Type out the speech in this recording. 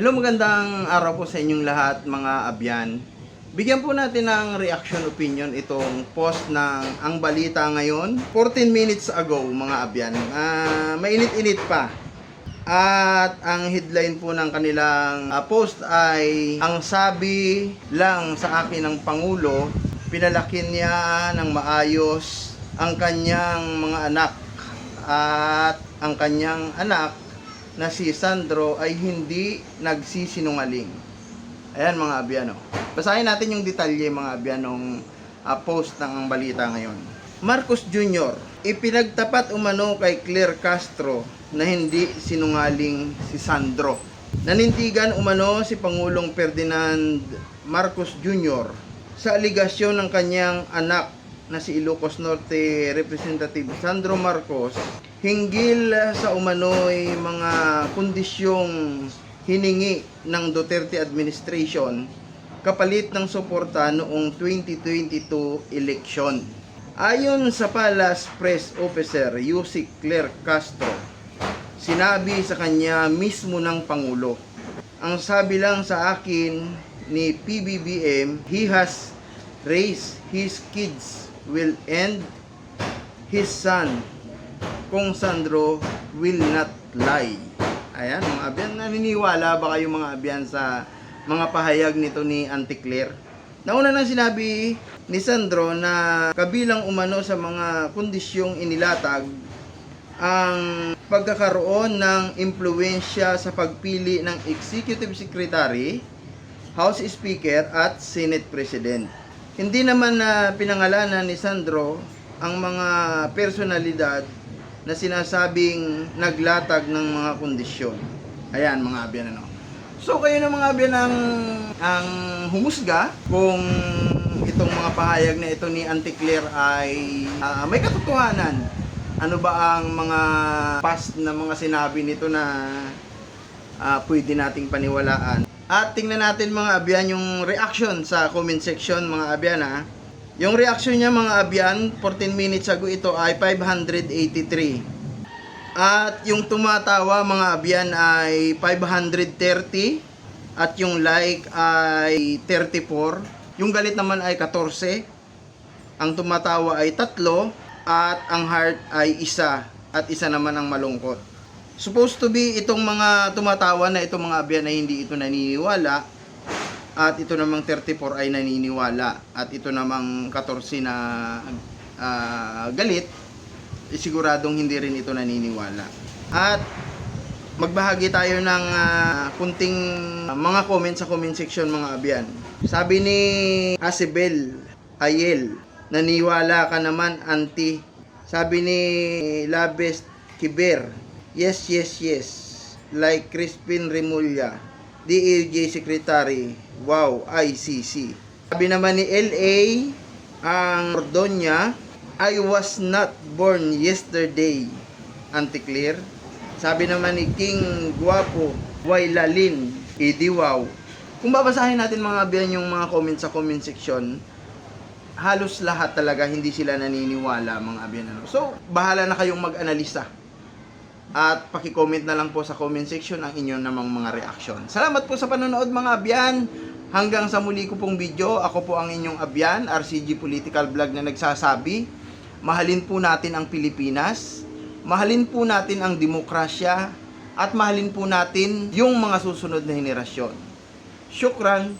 Hello, magandang araw po sa inyong lahat mga abyan. Bigyan po natin ng reaction opinion itong post ng Ang Balita Ngayon 14 minutes ago mga abyan. Mainit-init pa. At ang headline po ng kanilang post ay ang sabi lang sa akin ng Pangulo, pinalaki niya ng maayos ang kanyang mga anak at ang kanyang anak na si Sandro ay hindi nagsisinungaling. Ayan mga abyan. Basahin natin yung detalye mga abyan ng post ng Ang Balita Ngayon. Marcos Jr. ipinagtapat umano kay Claire Castro na hindi sinungaling si Sandro. Nanindigan umano si Pangulong Ferdinand Marcos Jr. sa aligasyon ng kanyang anak na si Ilocos Norte Representative Sandro Marcos hinggil sa umano'y mga kondisyong hiningi ng Duterte administration kapalit ng suporta noong 2022 eleksyon. Ayon sa Palace Press Officer Yusik Claire Castro, sinabi sa kanya mismo ng Pangulo, ang sabi lang sa akin ni PBBM, he has raised his kids will end his son kung Sandro will not lie. Ayan mga abyan, naniniwala ba kayo mga abyan sa mga pahayag nito ni Auntie Claire? Nauna nang sinabi ni Sandro na kabilang umano sa mga kondisyong inilatag ang pagkakaroon ng impluwensya sa pagpili ng Executive Secretary, House Speaker at Senate President. Hindi naman na pinangalanan ni Sandro ang mga personalidad na sinasabing naglatag ng mga kondisyon. Ayan mga abyan So kayo na mga abyan ang humusga kung itong mga pahayag na ito ni Auntie Claire ay may katotohanan. Ano ba ang mga past na mga sinabi nito na pwede nating paniwalaan. At tingnan natin mga abyan yung reaction sa comment section mga abyan Yung reaction niya mga abyan, 14 minutes ago ito ay 583. At yung tumatawa mga abyan ay 530. At yung like ay 34. Yung galit naman ay 14. Ang tumatawa ay 3. At ang heart ay 1. At 1 naman ang malungkot. Supposed to be itong mga tumatawa na itong mga abyan ay hindi ito naniniwala. At ito namang 34 ay naniniwala. At ito namang 14 na galit, siguradong hindi rin ito naniniwala. At magbahagi tayo ng kunting mga comment sa comment section mga abyan. Sabi ni Asibel Ayel, naniwala ka naman auntie. Sabi ni Labes Kiber, yes, yes, yes. Like Crispin Remulla, DOJ Secretary, wow, ICC. Sabi naman ni LA, ang Ordonya, I was not born yesterday, Auntie Claire. Sabi naman ni King Guapo, Wailalin, edi wow. Kung babasahin natin mga abyan yung mga comment sa comment section, halos lahat talaga hindi sila naniniwala mga abyan. So, bahala na kayong mag-analisa. At paki-comment na lang po sa comment section ang inyong namang mga reaksyon. Salamat po sa panonood mga abyan. Hanggang sa muli ko pong video, ako po ang inyong abyan, RCG Political Vlog na nagsasabi, mahalin po natin ang Pilipinas, mahalin po natin ang demokrasya, at mahalin po natin yung mga susunod na henerasyon. Syukran.